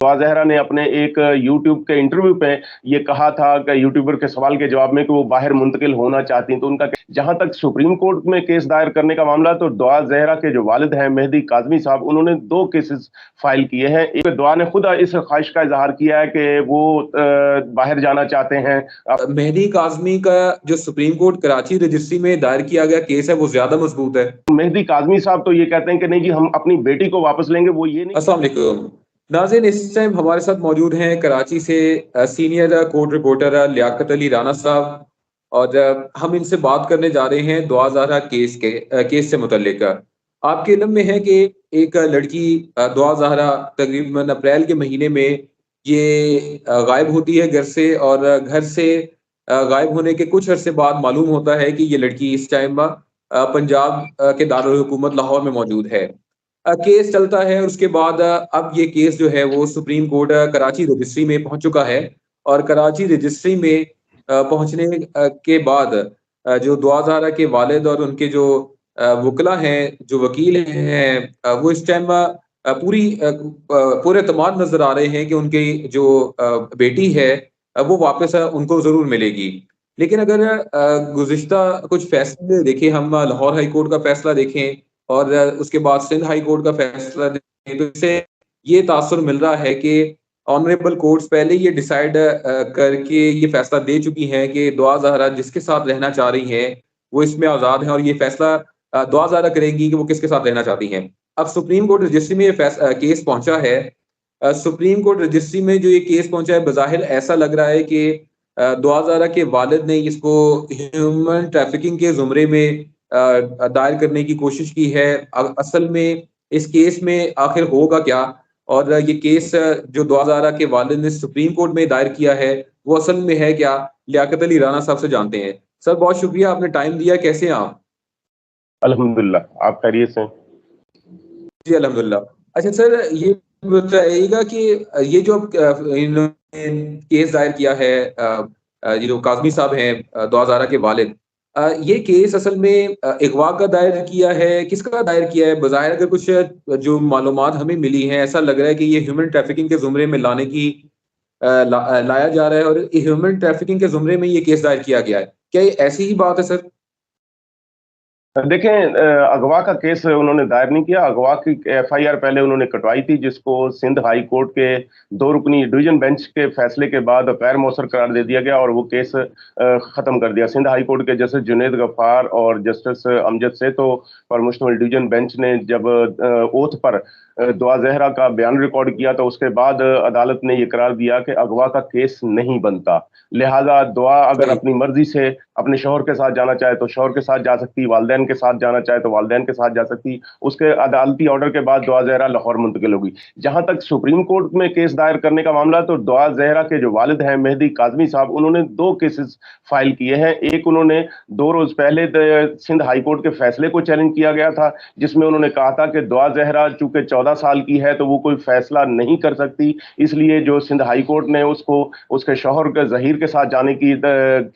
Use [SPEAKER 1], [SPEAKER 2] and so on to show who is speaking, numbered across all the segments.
[SPEAKER 1] दुआ ज़हरा ने अपने एक यूट्यूब के इंटरव्यू पे ये कहा था कि यूट्यूबर के सवाल के जवाब में कि वो बाहर मुंतकिल होना चाहती हैं। तो उनका जहाँ तक सुप्रीम कोर्ट में केस दायर करने का मामला, तो दुआ ज़हरा के जो वालिद हैं मेहदी काज़मी साहब, उन्होंने 2 केसेस फाइल किए हैं। एक दुआ ने खुद इस ख्वाहिश का इज़हार किया है कि वो बाहर जाना चाहते हैं।
[SPEAKER 2] मेहदी काज़मी का जो सुप्रीम कोर्ट कराची रजिस्ट्री में दायर किया गया केस है वो ज़्यादा मज़बूत है।
[SPEAKER 1] मेहदी काज़मी साहब तो ये कहते हैं कि नहीं जी, हम अपनी बेटी को वापस लेंगे, वो ये नहीं।
[SPEAKER 2] अस्सलाम वालेकुम नाज़रीन, इस टाइम हमारे साथ मौजूद हैं कराची से senior court reporter Liaquat Ali Rana साहब, और हम इनसे बात करने जा रहे हैं दुआ ज़हरा केस से मुतल्लिक। आपके इल्म में है कि एक लड़की दुआ ज़हरा तकरीबन अप्रैल के महीने में ये गायब होती है घर से, और घर से गायब होने के कुछ अरसे बाद मालूम होता है कि ये लड़की इस टाइम पंजाब के दारुल हुकूमत लाहौर में मौजूद है। केस चलता है, और उसके बाद अब ये केस जो है वो सुप्रीम कोर्ट कराची रजिस्ट्री में पहुंच चुका है, और कराची रजिस्ट्री में पहुंचने के बाद जो दुआ ज़हरा के वालिद और उनके जो वकला हैं, जो वकील हैं, वो इस टाइम पूरे एतमाद नजर आ रहे हैं कि उनकी जो बेटी है वो वापस उनको जरूर मिलेगी। लेकिन अगर गुज़िश्ता कुछ फैसले देखें, हम लाहौर हाई कोर्ट का फैसला देखें और उसके बाद सिंध हाई कोर्ट का फैसला देखें, तो इससे ये तासुर मिल रहा है कि ऑनरेबल कोर्ट्स पहले ये डिसाइड करके ये फैसला दे चुकी हैं कि दुआ ज़हरा जिसके साथ रहना चाह रही हैं वो इसमें आज़ाद हैं, और ये फैसला दुआ ज़हरा करेंगी कि वो किसके साथ रहना चाहती हैं। अब सुप्रीम कोर्ट रजिस्ट्री में ये केस पहुंचा है। सुप्रीम कोर्ट रजिस्ट्री में जो ये केस पहुंचा है, बज़ाहिर ऐसा लग रहा है कि दुआ ज़हरा के वालिद ने इसको ह्यूमन ट्रैफिकिंग के ज़ुमरे में दायर करने की कोशिश की है। असल में इस केस में आखिर होगा क्या, और ये केस जो दुआ ज़हरा के वालिद ने सुप्रीम कोर्ट में दायर किया है वो असल में है क्या, लियाकत अली राना साहब से जानते हैं। सर, बहुत शुक्रिया, आपने टाइम दिया। कैसे हैं आप?
[SPEAKER 1] अल्हम्दुलिल्लाह, आप खैरियत से?
[SPEAKER 2] जी अल्हम्दुलिल्लाह। अच्छा सर, ये बताइएगा कि ये जो अब इन्होंने केस दायर किया है, ये जो काज़मी साहब हैं दुआ ज़हरा के वालिद, ये केस असल में अगवा का दायर किया है, किसका दायर किया है? बज़ाहिर अगर कुछ जो मालूमात हमें मिली हैं, ऐसा लग रहा है कि ये ह्यूमन ट्रैफिकिंग के ज़ुमरे में लाने की लाया जा रहा है, और ह्यूमन ट्रैफिकिंग के ज़ुमरे में ये केस दायर किया गया है। क्या ये ऐसी ही बात है सर?
[SPEAKER 1] देखें, अगवा का केस उन्होंने दायर नहीं किया। अगवा की एफआईआर पहले उन्होंने कटवाई थी, जिसको सिंध हाई कोर्ट के 2 रुकनी डिवीजन बेंच के फैसले के बाद गैर मौसर करार दे दिया गया और वो केस खत्म कर दिया। सिंध हाई कोर्ट के जस्टिस जुनैद गफ्फार और जस्टिस अमजद सेतो पर मुश्तमिल डिवीजन बेंच ने जब ओथ पर दुआ ज़हरा का बयान रिकॉर्ड किया, तो उसके बाद अदालत ने ये करार दिया कि अगवा का केस नहीं बनता। लिहाजा दुआ अगर
[SPEAKER 2] सही।
[SPEAKER 1] अपनी मर्जी से अपने शौहर के साथ जाना चाहे तो शौहर के साथ जा सकती, वालिदैन के साथ जाना चाहे तो वालिदैन के साथ जा सकती। उसके अदालती ऑर्डर के बाद दुआ ज़हरा लाहौर मुंतकिल होगी। जहां तक सुप्रीम कोर्ट में केस दायर करने का मामला, तो दुआ ज़हरा के जो वालिद हैं मेहदी काज़मी साहब, उन्होंने 2 केसेस फाइल किए हैं। एक उन्होंने 2 रोज पहले सिंध हाई कोर्ट के फैसले को चैलेंज किया गया था, जिसमें उन्होंने कहा था कि दुआ ज़हरा चूंकि 14 साल की है तो वो कोई फैसला नहीं कर सकती, इसलिए जो सिंध हाई कोर्ट ने उसको उसके शौहर के ज़हीर के साथ जाने की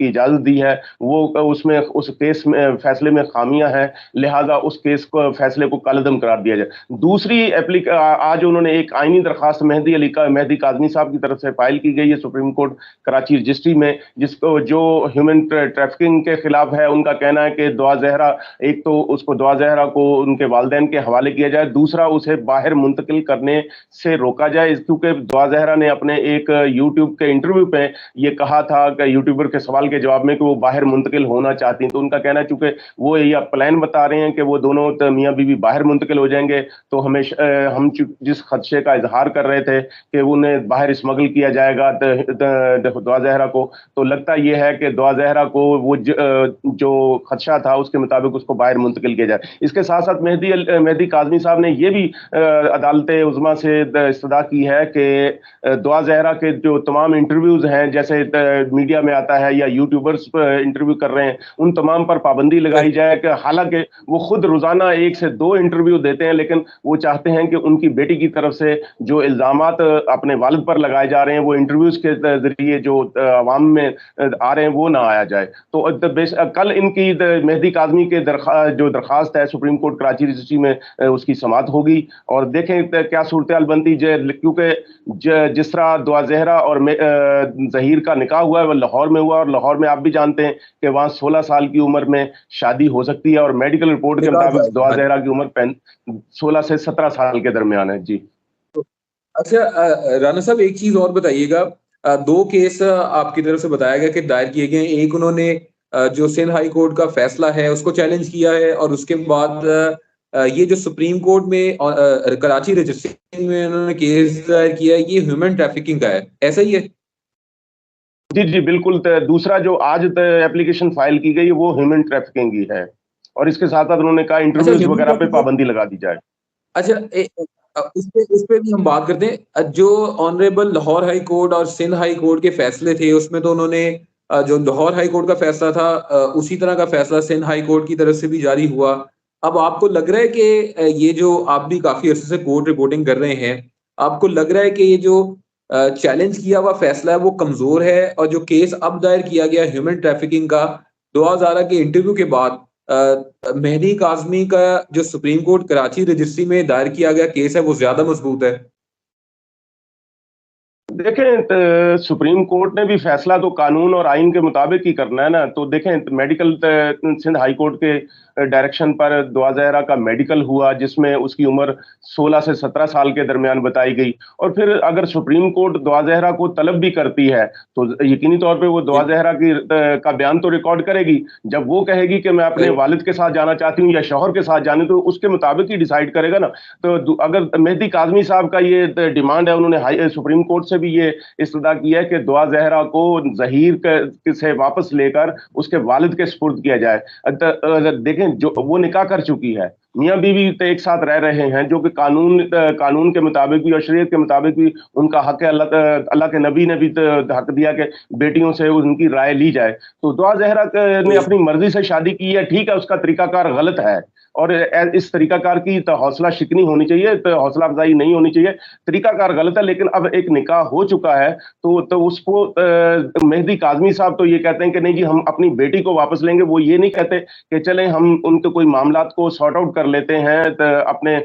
[SPEAKER 1] इजाज़त दी है, वो उसमें उस केस में फैसले में खामियां हैं, लिहाजा उस केस को फैसले को कलअदम करार दिया जाए। दूसरी आज उन्होंने एक आईनी दरखास्त मेहदी काज़मी साहब की तरफ से फाइल की गई है सुप्रीम कोर्ट कराची रजिस्ट्री में, जिसको जो ह्यूमन ट्रैफिकिंग के खिलाफ है। उनका कहना है कि दुआ ज़हरा, एक तो उसको दुआ ज़हरा को उनके वालिदैन के हवाले किया जाए, दूसरा उसे बाहर मुंतकिल करने से रोका जाए, क्योंकि दुआ ज़हरा ने अपने एक यूट्यूब के इंटरव्यू पे ये कहा था कि यूट्यूबर के सवाल के जवाब में कि वो बाहर मुंतकिल होना चाहती हैं। तो उनका कहना है चूंकि वो ये प्लान बता रहे हैं कि वो दोनों मियाँ बीवी बाहर मुंतकिल हो जाएंगे, तो हम जिस खदशे का इजहार कर रहे थे कि उन्हें बाहर स्मगल किया जाएगा दुआ ज़हरा को, तो लगता ये है कि दुआ ज़हरा को वो जो खदशा था उसके मुताबिक उसको बाहर मुंतकिल किया जाए। इसके साथ साथ मेहदी काज़मी साहब ने ये भी अदालत उज़्मा से इस्तदा की है कि दुआ ज़हरा के जो तमाम इंटरव्यूज हैं, जैसे मीडिया में आता है या यूट्यूबर्स इंटरव्यू कर रहे हैं, उन तमाम पर पाबंदी लगाई जाए। कि हालांकि वो खुद रोजाना 1 से 2 इंटरव्यू देते हैं, लेकिन वो चाहते हैं कि उनकी बेटी की तरफ से जो इल्जामात अपने वालिद पर लगाए जा रहे हैं, वो इंटरव्यूज के जरिए जो अवाम में आ रहे हैं वो ना आया जाए। तो कल इनकी मेहदी काज़मी के जो दरखास्त है सुप्रीम कोर्ट कराची रजिस्ट्री में उसकी समाअत होगी, और देखें क्या सूरत बनती क्योंकि जिस तरह दुआ जहरा और जहीर का निकाह हुआ है वो लाहौर में हुआ, और लाहौर में आप भी जानते हैं कि वहाँ 16 साल की उम्र में शादी हो सकती है, और मेडिकल रिपोर्ट के
[SPEAKER 2] निकाह
[SPEAKER 1] मुताबिक
[SPEAKER 2] जायज़ है,
[SPEAKER 1] दुआ
[SPEAKER 2] हाँ जी।
[SPEAKER 1] जहरा की उम्र 16 से 17 साल के दरमियान है। जी।
[SPEAKER 2] तो अच्छा राना साहब एक चीज़ और बताइएगा 2 केस आपकी तरफ से बताया गया कि दायर किए गए हैं। एक उन्होंने जो सिंध हाई कोर्ट का फैसला है उसको चैलेंज किया है और उसके बाद ये जो सुप्रीम कोर्ट में कराची रजिस्ट्री में उन्होंने केस दायर किया है ये ह्यूमन ट्रैफिकिंग का है। ऐसा ही है?
[SPEAKER 1] जी, जी, बिल्कुल। दूसरा जो आज एप्लीकेशन फाइल की गई वो ह्यूमन ट्रैफिकिंग की है, और इसके साथ-साथ उन्होंने कहा
[SPEAKER 2] अच्छा
[SPEAKER 1] इंटरव्यूज़
[SPEAKER 2] ह्यूमन
[SPEAKER 1] वगैरह पे
[SPEAKER 2] ट्रैफिकिंग
[SPEAKER 1] पाबंदी लगा दी जाए।
[SPEAKER 2] अच्छा इस पे भी हम बात करते हैं। जो ऑनरेबल लाहौर हाई कोर्ट और सिंध हाई कोर्ट के फैसले थे उसमें तो उन्होंने जो लाहौर हाई कोर्ट का फैसला था उसी तरह का फैसला सिंध हाई कोर्ट की तरफ से भी जारी हुआ। अब आपको लग रहा है कि ये जो आप भी काफ़ी अर्से से कोर्ट रिपोर्टिंग कर रहे हैं, आपको लग रहा है कि ये जो चैलेंज किया हुआ फैसला है वो कमज़ोर है और जो केस अब दायर किया गया ह्यूमन ट्रैफिकिंग का, दुआ ज़ारा के इंटरव्यू के बाद मेहदी काज़मी का जो सुप्रीम कोर्ट कराची रजिस्ट्री में दायर किया गया केस है वो ज़्यादा मज़बूत है?
[SPEAKER 1] देखें सुप्रीम कोर्ट ने भी फैसला तो कानून और आइन के मुताबिक ही करना है ना। तो देखें मेडिकल सिंध हाई कोर्ट के डायरेक्शन पर दुआ ज़हरा का मेडिकल हुआ जिसमें उसकी उम्र 16 से 17 साल के दरमियान बताई गई, और फिर अगर सुप्रीम कोर्ट दुआ ज़हरा को तलब भी करती है तो यकीनी तौर पे वो दुआ
[SPEAKER 2] जी,
[SPEAKER 1] ज़हरा का बयान तो रिकॉर्ड करेगी। जब वो कहेगी कि मैं अपने
[SPEAKER 2] सही
[SPEAKER 1] वालिद के साथ जाना चाहती हूँ या शौहर के साथ जानी, तो उसके मुताबिक ही डिसाइड करेगा ना। तो अगर मेहदी काज़मी साहब का ये डिमांड है, उन्होंने सुप्रीम कोर्ट से भी ये इस्तदा किया है कि दुआ ज़हरा को ज़हीर से वापस लेकर उसके वालिद के सुपुर्द किया जाए। देखें जो वो निकाह कर चुकी है, मियाँ बीवी तो एक साथ रह रहे हैं, जो कि कानून के मुताबिक भी और शरीयत के मुताबिक भी उनका हक है। अल्लाह के नबी ने भी हक दिया कि बेटियों से उनकी राय ली जाए। तो दुआ ज़हरा ने
[SPEAKER 2] बेशक।
[SPEAKER 1] अपनी मर्जी से शादी की है, ठीक है, उसका तरीकाकार गलत है, और इस तरीकाकार की तो हौसला शिकनी होनी चाहिए, तो हौसला अफजाई नहीं होनी चाहिए। तरीकाकार गलत है, लेकिन अब एक निकाह हो चुका है, तो उसको मेहदी काज़मी साहब तो ये कहते हैं कि नहीं जी हम अपनी बेटी को वापस लेंगे। वो ये नहीं कहते कि चलें हम उनके कोई मामलात को सॉर्ट आउट कर लेते हैं, अपने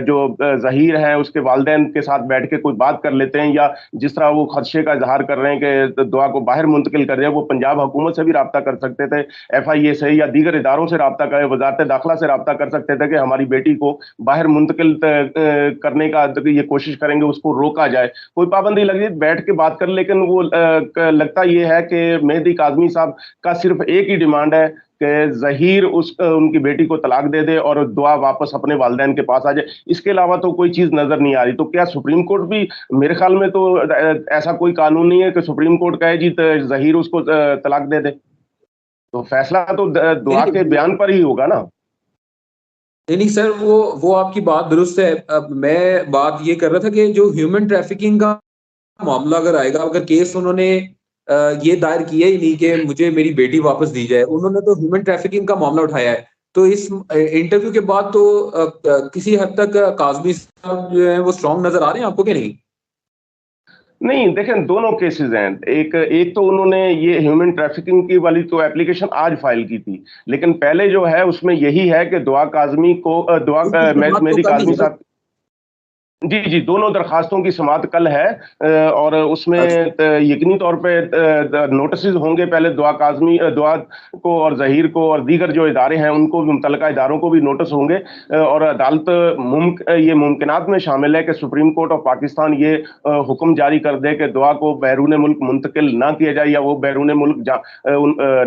[SPEAKER 1] जो ज़हीर है उसके वालिदैन के साथ बैठ के कोई बात कर लेते हैं, या जिस तरह वो खदशे का इज़हार कर रहे हैं कि दुआ को बाहर मुंतकिल कर रहे हैं, वो पंजाब हुकूमत से भी राब्ता कर सकते थे, एफआईए से या दीगर इदारों से राब्ता करें, वज़ारत दाखिला से राब्ता कर सकते थे कि हमारी बेटी को बाहर मुंतकिल करने का ये कोशिश करेंगे, उसको रोका जाए। कोई पाबंदी लगी बैठ के बात कर, लेकिन वो लगता ये है कि मेहदी काज़मी साहब का सिर्फ एक ही डिमांड है कि ज़हीर उनकी बेटी को तलाक दे दे और दुआ वापस अपने वालिदैन के पास आ जाए। इसके अलावा तो कोई चीज़ नज़र नहीं आ रही। तो क्या सुप्रीम कोर्ट भी, मेरे ख्याल में तो ऐसा कोई कानून नहीं है कि सुप्रीम कोर्ट कहे जी ज़हीर उसको तलाक दे दे। तो फैसला तो
[SPEAKER 2] नहीं,
[SPEAKER 1] दुआ के
[SPEAKER 2] नहीं,
[SPEAKER 1] बयान पर ही होगा ना।
[SPEAKER 2] नहीं, नहीं सर वो आपकी बात दुरुस्त है। अब मैं बात ये कर रहा था कि जो ह्यूमन ट्रैफिकिंग का मामला अगर आएगा, अगर केस उन्होंने अ, ये दायर किया ही नहीं कि मुझे मेरी बेटी वापस दी जाए, उन्होंने तो ह्यूमन ट्रैफिकिंग का मामला उठाया है। तो इस इंटरव्यू के बाद तो किसी हद तक काज़मी साहब जो है वो स्ट्रॉन्ग नज़र आ रहे हैं आपको कि नहीं?
[SPEAKER 1] नहीं, देखें दोनों केसेज़ हैं। एक एक तो उन्होंने ये ह्यूमन ट्रैफिकिंग की वाली तो एप्लीकेशन आज फाइल की थी। लेकिन पहले जो है उसमें यही है कि दुआ काज़मी को
[SPEAKER 2] उसकी समाप्त तो
[SPEAKER 1] मेहदी
[SPEAKER 2] कल ही
[SPEAKER 1] काज़मी
[SPEAKER 2] है ना?
[SPEAKER 1] साहब। जी, जी, दोनों दरख़्वास्तों की समाअत कल है, और
[SPEAKER 2] अच्छा,
[SPEAKER 1] उसमें यकीनी तौर पे नोटिसेज़ होंगे पहले दुआ को और ज़हीर को और दीगर जो इदारे हैं उनको भी, मुतल्लिका इदारों को भी नोटिस होंगे, और अदालत ये मुमकिनात में शामिल है कि सुप्रीम कोर्ट ऑफ पाकिस्तान ये हुक्म जारी कर दे कि दुआ को बैरून मुल्क मुंतकिल ना किया जाए, या वो बैरून मुल्क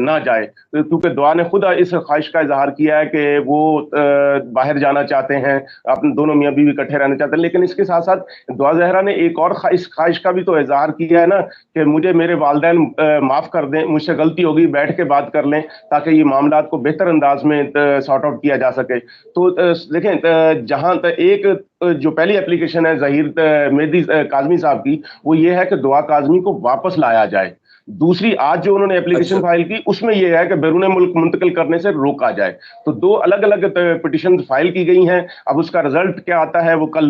[SPEAKER 1] ना जाए। क्योंकि दुआ ने खुद इस ख़्वाहिश का इज़हार किया है कि वो बाहर जाना चाहते हैं, अपने दोनों मियाँ-बीवी इकट्ठे रहना चाहते हैं। लेकिन इसके साथ-साथ दुआ ज़हरा ने एक और इस ख़्वाहिश का भी तो इज़हार किया है ना कि मुझे मेरे वालिदैन माफ़ कर दें, मुझसे गलती हो गई, बैठ के बात कर लें, ताकि ये मामलात को बेहतर अंदाज़ में सॉर्ट आउट किया जा सके। तो देखें जहाँ एक जो पहली एप्लीकेशन है मेहदी काज़मी साहब की, वो ये है कि दुआ काज़मी को वापस लाया जाए। दूसरी आज जो उन्होंने एप्लीकेशन
[SPEAKER 2] अच्छा।
[SPEAKER 1] फाइल की, उसमें ये है कि बैरून मुल्क मुंतकिल करने से रोका जाए। तो 2 अलग-अलग पिटीशन फाइल की गई हैं। अब उसका रिज़ल्ट क्या आता है, वो कल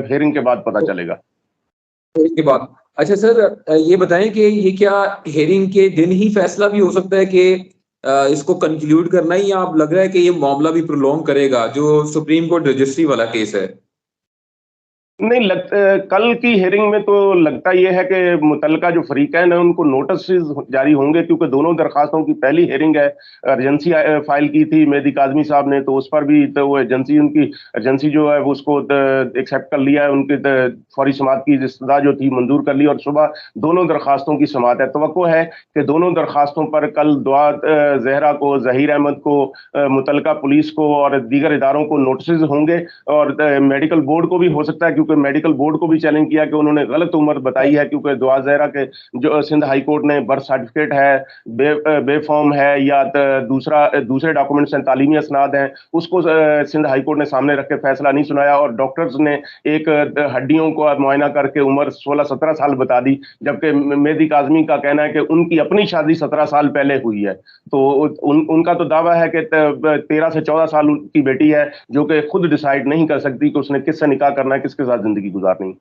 [SPEAKER 1] हियरिंग के बाद पता
[SPEAKER 2] तो
[SPEAKER 1] चलेगा।
[SPEAKER 2] इसके बाद अच्छा सर ये बताएँ कि ये क्या हियरिंग के दिन ही फैसला भी हो सकता है कि इसको कंक्लूड करना ही या आप लग रहा है कि ये मामला भी प्रोलॉन्ग करेगा जो सुप्रीम कोर्ट रजिस्ट्री वाला केस है?
[SPEAKER 1] नहीं कल की हियरिंग में तो लगता ये है कि मुतल्लिका जो फरीकैन है उनको नोटिस जारी होंगे, क्योंकि दोनों दरखास्तों की पहली हियरिंग है। अर्जेंसी फाइल की थी मेहदी काज़मी साहब ने, तो उस पर भी तो वो एजेंसी उनकी अर्जेंसी जो है वो उसको एक्सेप्ट कर लिया है, उनकी फौरी समाअत की सजा जो थी मंजूर कर ली, और सुबह दोनों दरखास्तों की समाअत है। तवक्को है कि दोनों दरखास्तों पर कल दुआ जहरा को, जहीर अहमद को, मुतल्लिका पुलिस को और दीगर इदारों को नोटिस होंगे, और मेडिकल बोर्ड को भी हो सकता है, क्योंकि मेडिकल बोर्ड को भी चैलेंज किया कि उन्होंने गलत उम्र बताई है, क्योंकि दुआ ज़हरा के जो सिंध हाई कोर्ट ने बर्थ सर्टिफिकेट है, बेफॉर्म है या दूसरे डॉक्यूमेंट्स हैं, तालीमी असनाद हैं, उसको सिंध हाई कोर्ट ने सामने रख के फैसला नहीं सुनाया, और डॉक्टर्स ने एक हड्डियों को मुआयना करके उम्र 16-17 साल बता दी, जबकि मेहदी काज़मी का कहना है कि उनकी अपनी शादी 17 साल पहले हुई है। तो उनका तो दावा है कि 13 से 14 साल की बेटी है, जो कि खुद डिसाइड नहीं कर सकती कि उसने किससे निकाह करना है, किसके साथ जिंदगी गुजारनी है।